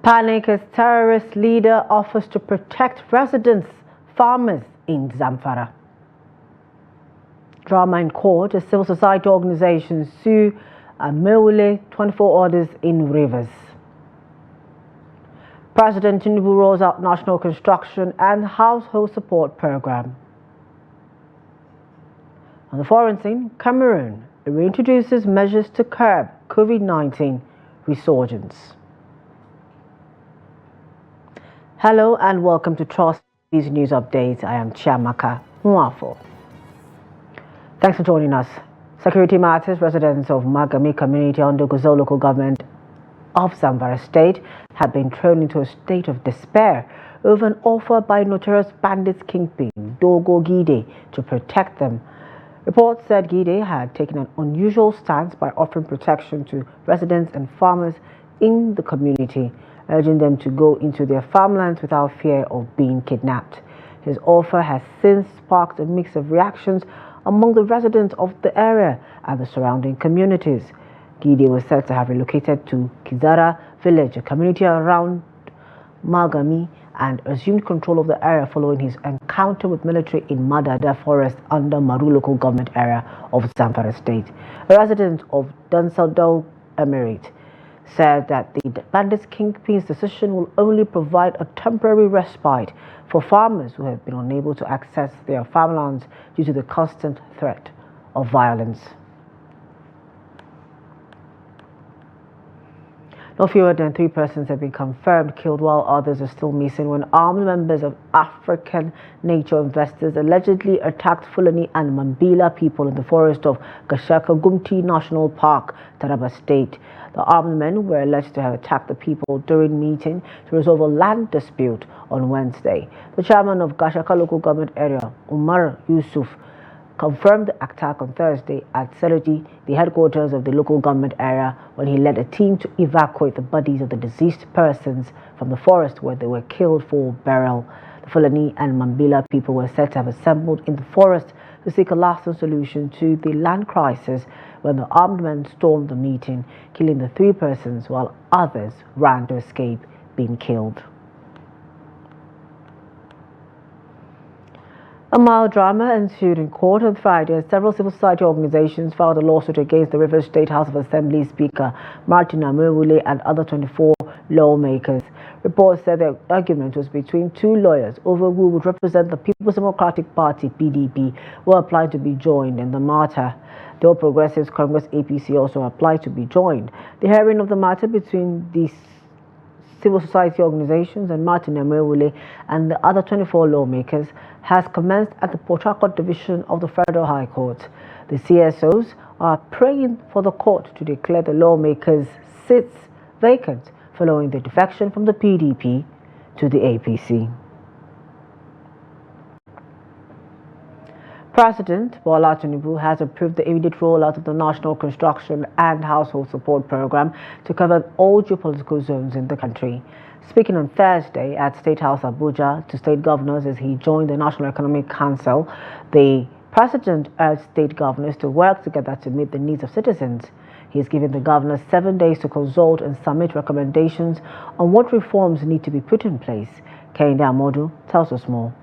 Panic as terrorist leader offers to protect residents, farmers in Zamfara. Drama in court as civil society organizations sue Amewule 24 orders in Rivers. President Tinubu rolls out national construction and household support program. On the foreign scene, Cameroon reintroduces measures to curb COVID-19 resurgence. Hello and welcome to Trust These News Updates. I am Chiamaka Nwafo. Thanks for joining us. Security matters. Residents of Magami community under Gusau local government of Zamfara state have been thrown into a state of despair over an offer by notorious bandits Kingpin, Dogo Gide, to protect them. Reports said Gide had taken an unusual stance by offering protection to residents and farmers in the community, urging them to go into their farmlands without fear of being kidnapped. His offer has since sparked a mix of reactions among the residents of the area and the surrounding communities. Gide was said to have relocated to Kizara village, a community around Magami, and assumed control of the area following his encounter with military in Madada forest under Maru local government area of Zamfara state. A resident of Dansadou Emirate said that the bandits Kingpin's decision will only provide a temporary respite for farmers who have been unable to access their farmlands due to the constant threat of violence. No fewer than 3 persons have been confirmed killed while others are still missing when armed members of African nature investors allegedly attacked Fulani and Mambila people in the forest of Gashaka Gumti National Park, Taraba State. The armed men were alleged to have attacked the people during meeting to resolve a land dispute on Wednesday. The chairman of Gashaka local government area, Umar Yusuf, confirmed the attack on Thursday at Sereti, the headquarters of the local government area, when he led a team to evacuate the bodies of the deceased persons from the forest where they were killed for burial. The Fulani and Mambila people were said to have assembled in the forest to seek a lasting solution to the land crisis when the armed men stormed the meeting, killing the 3 persons while others ran to escape being killed. A mild drama ensued in court on Friday as several civil society organizations filed a lawsuit against the Rivers State House of Assembly Speaker Martin Amewule and other 24 lawmakers. Reports said the argument was between 2 lawyers over who would represent the People's Democratic Party (PDP), who applied to be joined in the matter. The All Progressives Congress (APC) also applied to be joined. The hearing of the matter between these civil society organizations and Martin Amewule and the other 24 lawmakers has commenced at the Port Harcourt Division of the Federal High Court. The CSOs are praying for the court to declare the lawmakers' seats vacant following the defection from the PDP to the APC. President Bola Tinubu has approved the immediate rollout of the National Construction and Household Support Program to cover all geopolitical zones in the country. Speaking on Thursday at State House Abuja to state governors as he joined the National Economic Council, the president urged state governors to work together to meet the needs of citizens. He has given the governors 7 days to consult and submit recommendations on what reforms need to be put in place. Kehinde Amodu tells us more.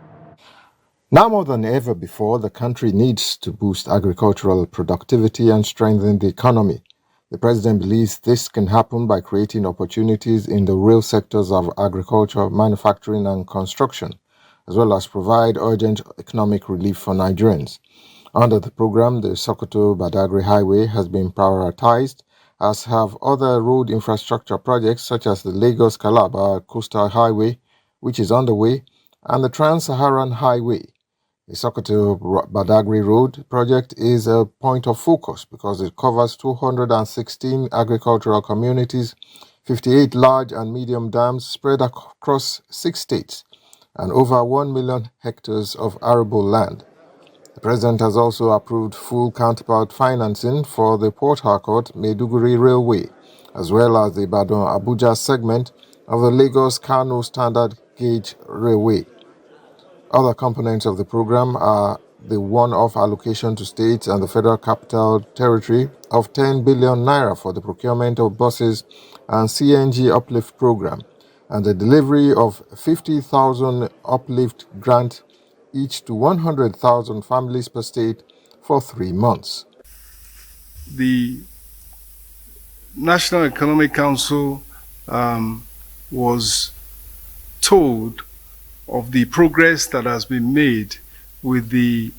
Now more than ever before, the country needs to boost agricultural productivity and strengthen the economy. The president believes this can happen by creating opportunities in the real sectors of agriculture, manufacturing and construction, as well as provide urgent economic relief for Nigerians. Under the program, the Sokoto-Badagry Highway has been prioritized, as have other road infrastructure projects such as the Lagos-Calabar Coastal Highway, which is underway, and the Trans-Saharan Highway. The Sokoto-Badagry Road project is a point of focus because it covers 216 agricultural communities, 58 large and medium dams spread across 6 states, and over 1 million hectares of arable land. The president has also approved full counterpart financing for the Port Harcourt-Maiduguri Railway, as well as the Ibadan-Abuja segment of the Lagos-Kano Standard Gauge Railway. Other components of the program are the one-off allocation to states and the Federal Capital Territory of 10 billion naira for the procurement of buses and CNG uplift program, and the delivery of 50,000 uplift grant each to 100,000 families per state for 3 months. The National Economic Council was told of the progress that has been made with the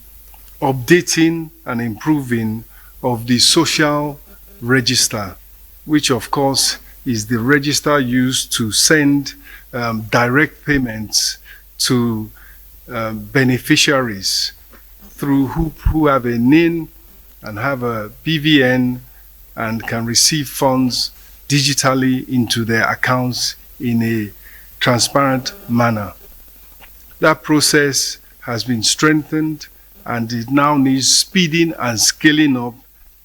updating and improving of the social register, which of course is the register used to send direct payments to beneficiaries through who have a NIN and have a BVN and can receive funds digitally into their accounts in a transparent manner. That process has been strengthened and it now needs speeding and scaling up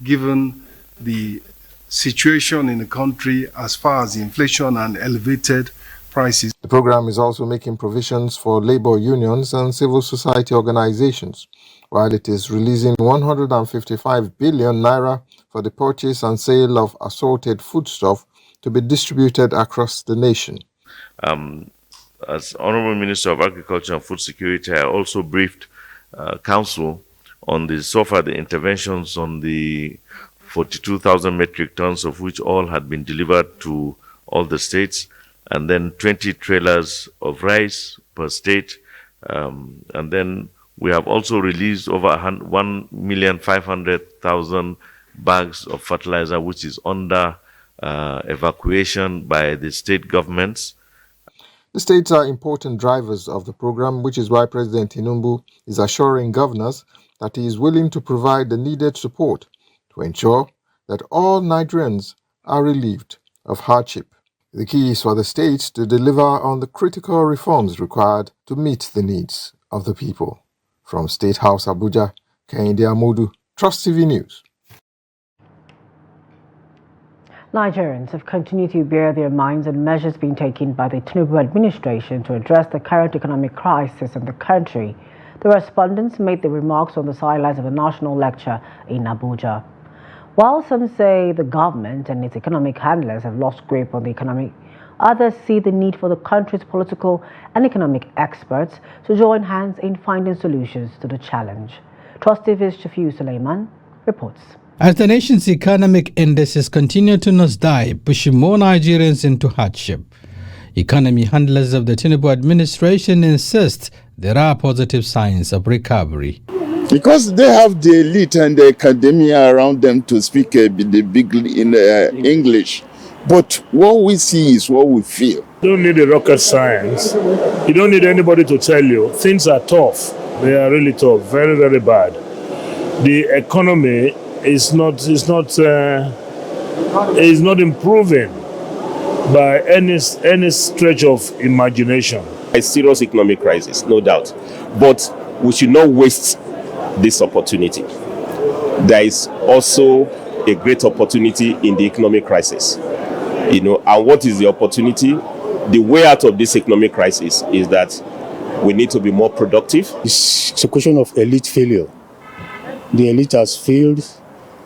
given the situation in the country as far as inflation and elevated prices. The program is also making provisions for labor unions and civil society organizations, while it is releasing 155 billion naira for the purchase and sale of assorted foodstuff to be distributed across the nation. As Honorable Minister of Agriculture and Food Security, I also briefed Council on the interventions on the 42,000 metric tons, of which all had been delivered to all the states, and then 20 trailers of rice per state. And then we have also released over 1,500,000 bags of fertilizer, which is under evacuation by the state governments. The states are important drivers of the program, which is why President Tinubu is assuring governors that he is willing to provide the needed support to ensure that all Nigerians are relieved of hardship. The key is for the states to deliver on the critical reforms required to meet the needs of the people. From State House Abuja, Kehinde Amodu, Trust TV News. Nigerians have continued to bear their minds on measures being taken by the Tinubu administration to address the current economic crisis in the country. The respondents made the remarks on the sidelines of a national lecture in Abuja. While some say the government and its economic handlers have lost grip on the economy, others see the need for the country's political and economic experts to join hands in finding solutions to the challenge. Trust TV's Shafiu Suleiman reports. As the nation's economic indices continue to nosedive, pushing more Nigerians into hardship, economy handlers of the Tinubu administration insist there are positive signs of recovery. Because they have the elite and the academia around them to speak the big in English. But what we see is what we feel. You don't need a rocket science. You don't need anybody to tell you. Things are tough. They are really tough. Very, very bad. The economy is not improving by any stretch of imagination. A serious economic crisis, no doubt. But we should not waste this opportunity. There is also a great opportunity in the economic crisis. And what is the opportunity? The way out of this economic crisis is that we need to be more productive. It's a question of elite failure. The elite has failed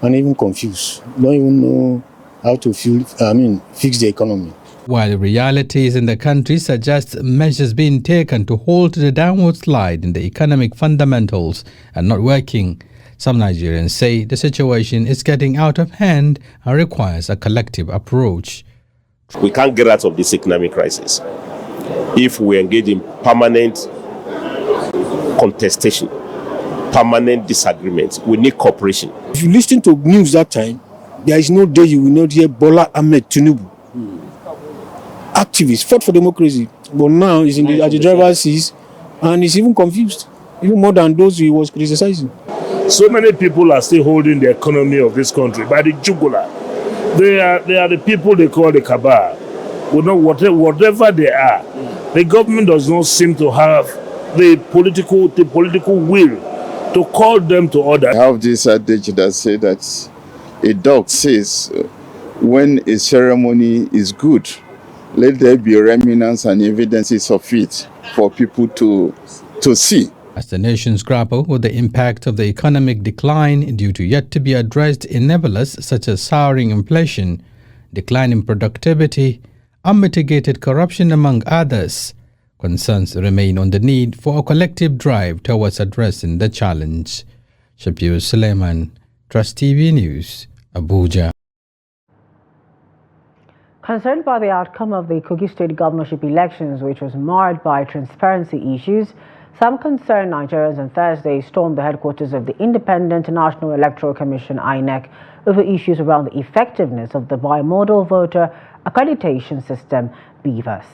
and even confused. Don't even know how to fix the economy. While realities in the country suggest measures being taken to halt the downward slide in the economic fundamentals are not working, some Nigerians say the situation is getting out of hand and requires a collective approach. We can't get out of this economic crisis if we engage in permanent contestation, permanent disagreement. We need cooperation. If you listen to news that time, there is no day you will not hear Bola Ahmed Tinubu. Activists fought for democracy, but now he's at the driver's seat and he's even confused, even more than those he was criticizing. So many people are still holding the economy of this country by the jugular. They are the people they call the cabal. Whatever they are, the government does not seem to have the political will to call them to order. I have this adage that says that a dog says when a ceremony is good, let there be remnants and evidences of it for people to see. As the nations grapple with the impact of the economic decline due to yet to be addressed enablers such as soaring inflation, declining productivity, unmitigated corruption, among others. Concerns remain on the need for a collective drive towards addressing the challenge. Shabiu Suleiman, Trust TV News, Abuja. Concerned by the outcome of the Kogi state governorship elections, which was marred by transparency issues, some concerned Nigerians on Thursday stormed the headquarters of the Independent National Electoral Commission (INEC) over issues around the effectiveness of the bimodal voter accreditation system (BVAS).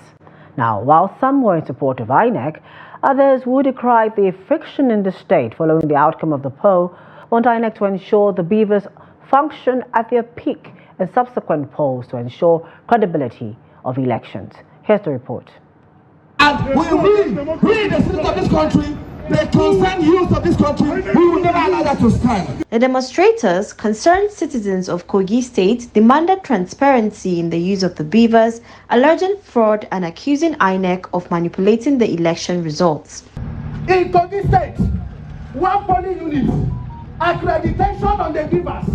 Now, while some were in support of INEC, others who decried the friction in the state following the outcome of the poll want INEC to ensure the BVAS function at their peak and subsequent polls to ensure credibility of elections. Here's the report. And we, the citizens of this country, the concerned youth of this country, we will never allow that to stand. The demonstrators, concerned citizens of Kogi State, demanded transparency in the use of the BVAS, alleging fraud and accusing INEC of manipulating the election results. In Kogi State, one polling unit, accreditation on the BVAS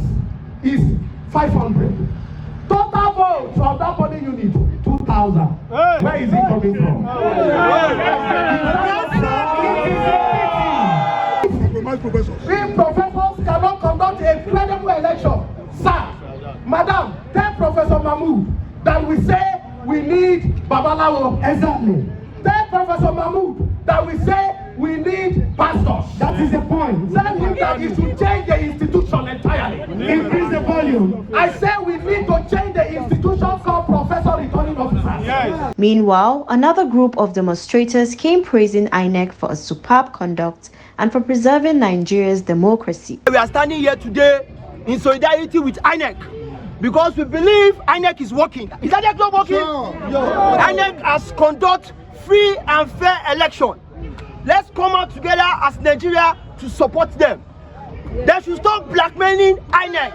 is 500. Total votes of that polling unit, 2,000. Where is it coming from? If professors cannot conduct a credible election, sir, madam, tell Professor Mahmood that we say we need Babalawo. Exactly. Tell Professor Mahmood that we say we need pastors. That is the point. Tell him that he should change the institution entirely. Increase the volume. I say we need to change the institution called Professor Returning Officers. Yes. Meanwhile, another group of demonstrators came praising INEC for a superb conduct and for preserving Nigeria's democracy. We are standing here today in solidarity with INEC because we believe INEC is working. Is INEC not working? Sure. INEC has conducted free and fair election. Let's come out together as Nigeria to support them. They should stop blackmailing INEC.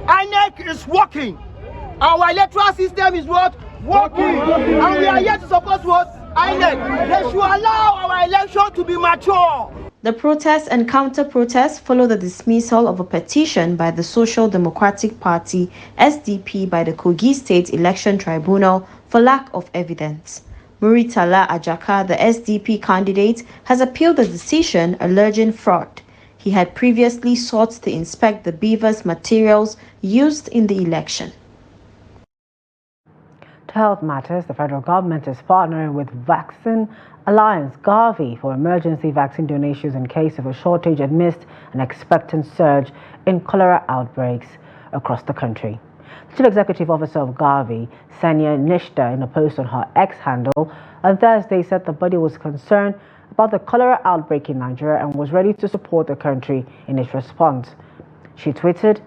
INEC is working. Our electoral system is what? Working. And we are here to support what? INEC. They should allow our election to be mature. The protests and counter-protests follow the dismissal of a petition by the Social Democratic Party (SDP) by the Kogi State Election Tribunal for lack of evidence. Muritala Ajaka, the SDP candidate, has appealed the decision, alleging fraud. He had previously sought to inspect the BVAS materials used in the election. To help matters, the federal government is partnering with Vaccine Alliance Gavi for emergency vaccine donations in case of a shortage amidst an expectant surge in cholera outbreaks across the country. The Chief Executive Officer of Gavi, Sanya Nishta, in a post on her X handle on Thursday, said the body was concerned about the cholera outbreak in Nigeria and was ready to support the country in its response. She tweeted,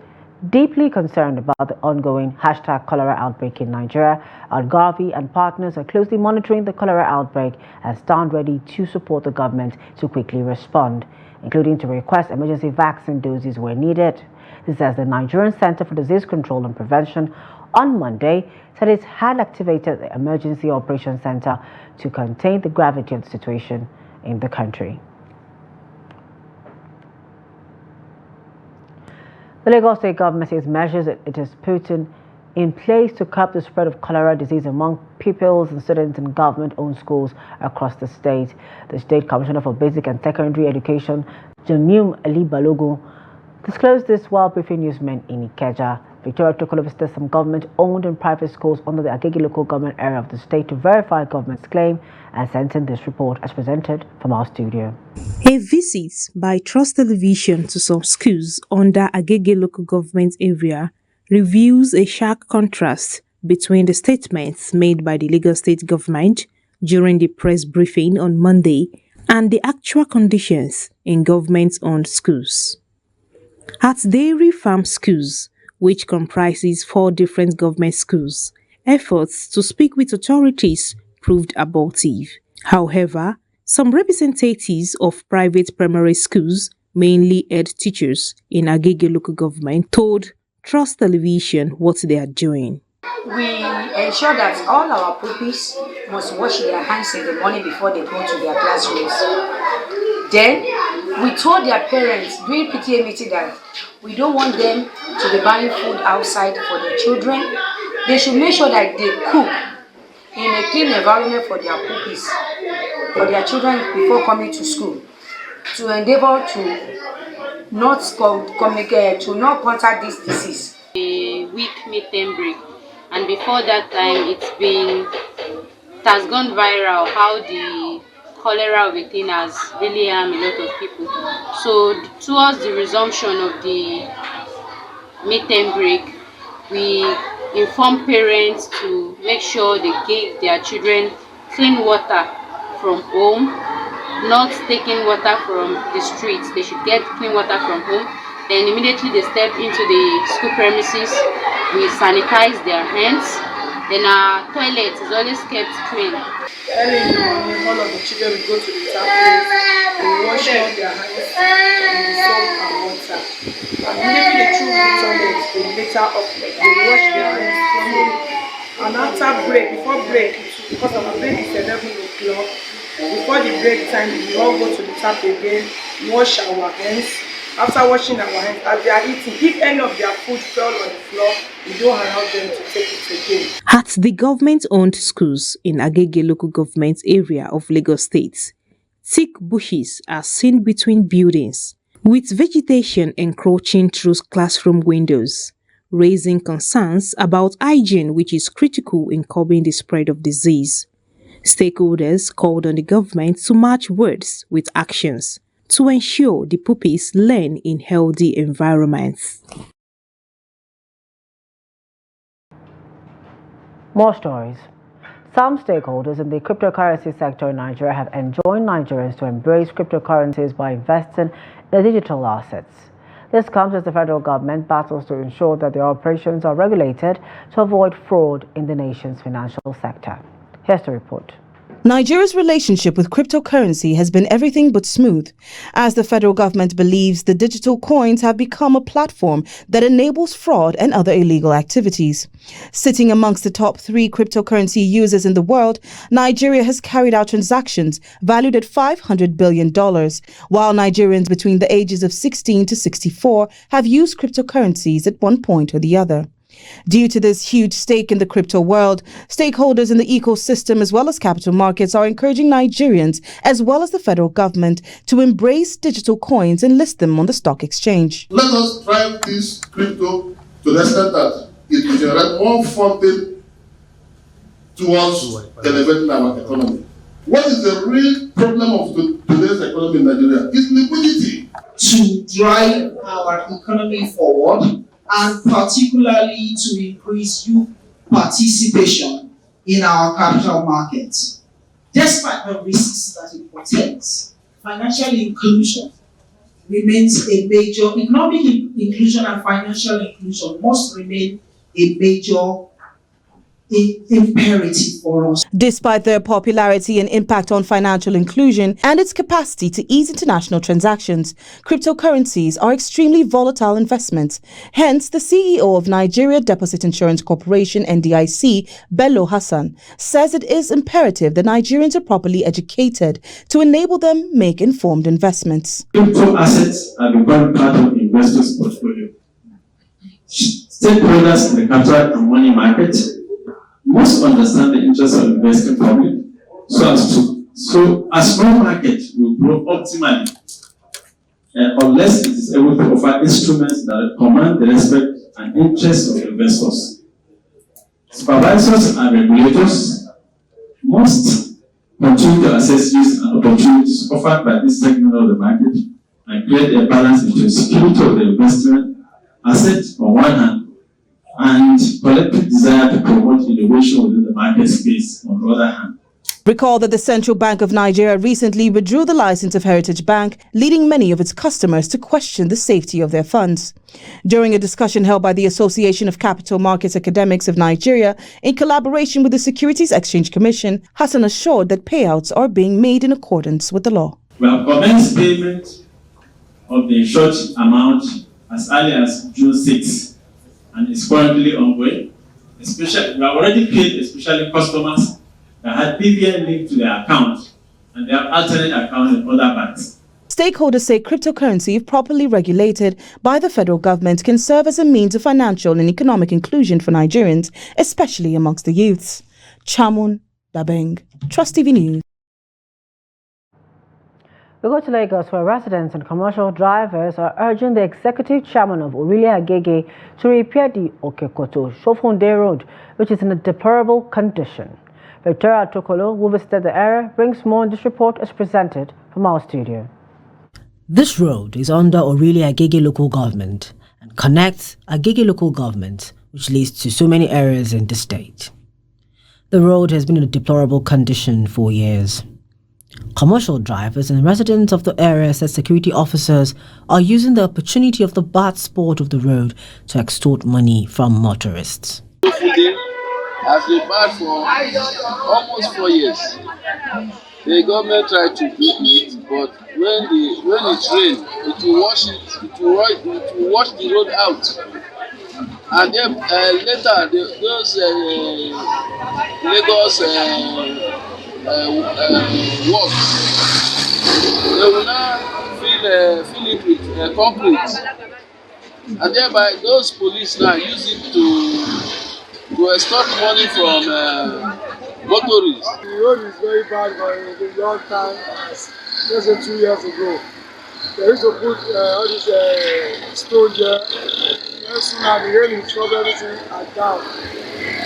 "Deeply concerned about the ongoing #cholera outbreak in Nigeria, our Gavi and partners are closely monitoring the cholera outbreak and stand ready to support the government to quickly respond, including to request emergency vaccine doses where needed." This as the Nigerian Center for Disease Control and Prevention on Monday said it had activated the Emergency Operations Center to contain the gravity of the situation in the country. The Lagos State government says measures it is putting in place to curb the spread of cholera disease among pupils and students in government-owned schools across the state. The State Commissioner for Basic and Secondary Education, Jamiu Ali Balogun, disclosed this while briefing newsmen in Ikeja. Victoria took over visited some government-owned and private schools under the Agege local government area of the state to verify government's claim and sent in this report as presented from our studio. A visit by Trust Television to some schools under Agege local government area reveals a sharp contrast between the statements made by the Lagos state government during the press briefing on Monday and the actual conditions in government-owned schools. At Dairy Farm Schools, which comprises 4 different government schools, efforts to speak with authorities proved abortive. However, some representatives of private primary schools, mainly head teachers in Agege local government, told Trust Television what they are doing. We ensure that all our pupils must wash their hands in the morning before they go to their classrooms. Then, we told their parents during PTA meeting that we don't want them to be buying food outside for their children. They should make sure that they cook in a clean environment for their pupils, for their children before coming to school, to endeavor to not communicate, to not contact this disease. A week midterm break, and before that time it has gone viral how the cholera of a thing has really harmed a lot of people. So towards the resumption of the midterm break, we inform parents to make sure they give their children clean water from home, not taking water from the streets. They should get clean water from home. Then immediately they step into the school premises, we sanitize their hands. Then our toilet is always kept clean. Early in the morning, all of the children will go to the tap place, they will wash all their hands with soap and water. And maybe the children toilet, they later up, they wash their hands slowly. And after break, before break, because our break is 11 o'clock, before the break time, we all go to the tap again, wash our hands. After washing our hands, as they are eating, if any of their food fell on the floor, we don't allow them to take it again. At the government-owned schools in Agege local government area of Lagos State, thick bushes are seen between buildings, with vegetation encroaching through classroom windows, raising concerns about hygiene, which is critical in curbing the spread of disease. Stakeholders called on the government to match words with actions to ensure the pupils learn in healthy environments. More stories. Some stakeholders in the cryptocurrency sector in Nigeria have enjoined Nigerians to embrace cryptocurrencies by investing in digital assets. This comes as the federal government battles to ensure that their operations are regulated to avoid fraud in the nation's financial sector. Here's the report. Nigeria's relationship with cryptocurrency has been everything but smooth, as the federal government believes the digital coins have become a platform that enables fraud and other illegal activities. Sitting amongst the top 3 cryptocurrency users in the world, Nigeria has carried out transactions valued at $500 billion, while Nigerians between the ages of 16 to 64 have used cryptocurrencies at one point or the other. Due to this huge stake in the crypto world, stakeholders in the ecosystem as well as capital markets are encouraging Nigerians as well as the federal government to embrace digital coins and list them on the stock exchange. Let us drive this crypto to the extent that it will generate more funding towards elevating our economy. What is the real problem of today's economy in Nigeria? It's liquidity. To drive our economy forward, and particularly to increase youth participation in our capital markets. Despite the risks that it portends, financial inclusion remains a major, economic inclusion and financial inclusion must remain a major imperative for us. Despite their popularity and impact on financial inclusion and its capacity to ease international transactions, cryptocurrencies are extremely volatile investments. Hence, the CEO of Nigeria Deposit Insurance Corporation, NDIC, Bello Hassan, says it is imperative that Nigerians are properly educated to enable them make informed investments. Crypto assets are becoming part of investors' portfolio. Stakeholders in the capital and money market must understand the interests of the investing public so as no market will grow optimally unless it is able to offer instruments that command the respect and interests of investors. Supervisors and regulators must continue to assess risks and opportunities offered by this segment of the market and create a balance between security of the investment asset on one hand and collective desire to promote innovation within the market space on the other hand. Recall that the Central Bank of Nigeria recently withdrew the license of Heritage Bank, leading many of its customers to question the safety of their funds. During a discussion held by the Association of Capital Markets Academics of Nigeria in collaboration with the Securities Exchange Commission, Hassan assured that payouts are being made in accordance with the law. We have commenced payment of the insured amount as early as June 6. And it's currently ongoing. Especially, we have already paid especially customers that had BVN linked to their account and they have alternate accounts in other banks. Stakeholders say cryptocurrency, if properly regulated by the federal government, can serve as a means of financial and economic inclusion for Nigerians, especially amongst the youths. Chamun, Dabeng, Trust TV News. We go to Lagos, where residents and commercial drivers are urging the executive chairman of Orile Agege to repair the Okotochukwu road, which is in a deplorable condition. Victoria Tokolo, who visited the area, brings more on this report as presented from our studio. This road is under Orile Agege local government and connects Agege local government, which leads to so many areas in the state. The road has been in a deplorable condition for years. Commercial drivers and residents of the area said security officers are using the opportunity of the bad spot of the road to extort money from motorists. Has been bad for almost 4 years. The government tried to do it, but when it rains, it will wash the road out. And then later, those Lagos works, they will now fill it with concrete, and thereby those police now use it to extort money from motorists. The road is very bad for a long time, just 2 years ago. They used to put all this stone there. Very soon now the rain is trouble everything and down.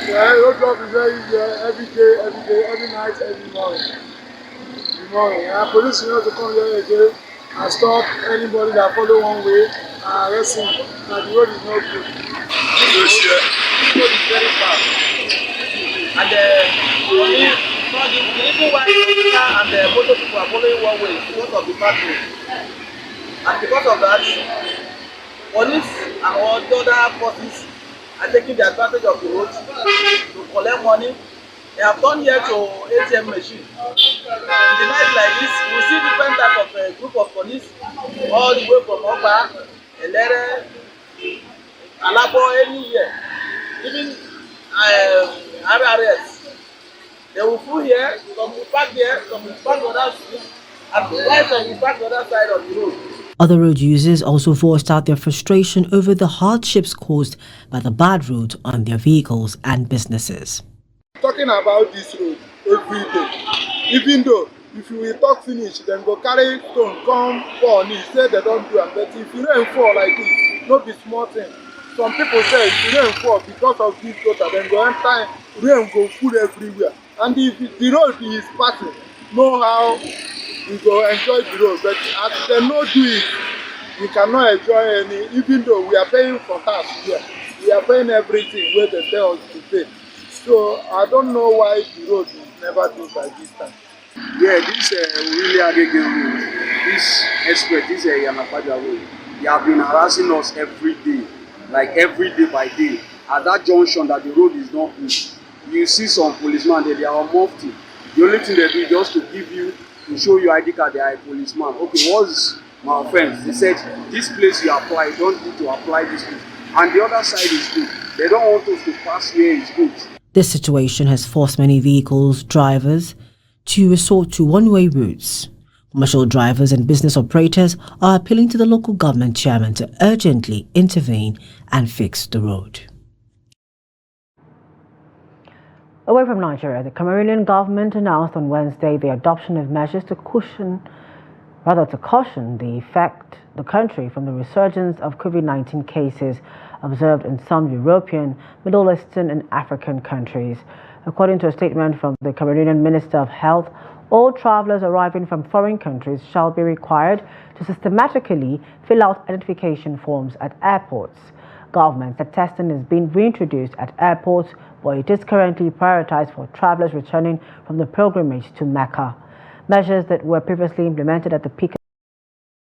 The road block is very easy every day, every night, every morning. And police need to come here again and stop anybody that follow one way and arrest him. And the road is not good. The road is very bad. And the reason why the car and the motor people are following one way is because of the bad road. And because of that, police and all the other forces are taking the advantage of the road to collect money. They have gone here to ATM machine. In the night like this, we see different types of group of police all the way from Oba, Elere, Alabo, anywhere. Even RRS. They will pull here, some will park there, some will park on that street, and right some will park on the other side of the road. Other road users also voiced out their frustration over the hardships caused by the bad road on their vehicles and businesses. Talking about this road every day, even though if you will talk finish, then go carry stone, come fall, and say they don't do it. But if you don't fall like this, no be small thing. Some people say if you don't fall because of this water, then go enter, rain go full everywhere. And if the road is passing, know how we go enjoy the road. But as they not do it, we cannot enjoy any, even though we are paying for tax here. We are paying everything where they tell us to pay. So I don't know why the road is never done by this time. Yeah, this really Agege road, this express, this Yanapaja road, they have been harassing us every day, like every day by day. At that junction that the road is not good, you see some policemen there, they are on mufti. The only thing they do is just to give you, to show you ID card, they are a policeman. Okay, what's my offense? They said, this place you apply, you don't need to apply this place. And the other side is good. They don't want us to pass where it's good. This situation has forced many vehicles drivers to resort to one-way routes. Commercial drivers and business operators are appealing to the local government chairman to urgently intervene and fix the road. Away from Nigeria, the Cameroonian government announced on Wednesday the adoption of measures to caution the country from the resurgence of COVID-19 cases observed in some European, Middle Eastern and African countries. According to a statement from the Cameroonian Minister of Health, all travelers arriving from foreign countries shall be required to systematically fill out identification forms at airports. Government said testing is being reintroduced at airports, but it is currently prioritized for travelers returning from the pilgrimage to Mecca. Measures that were previously implemented at the peak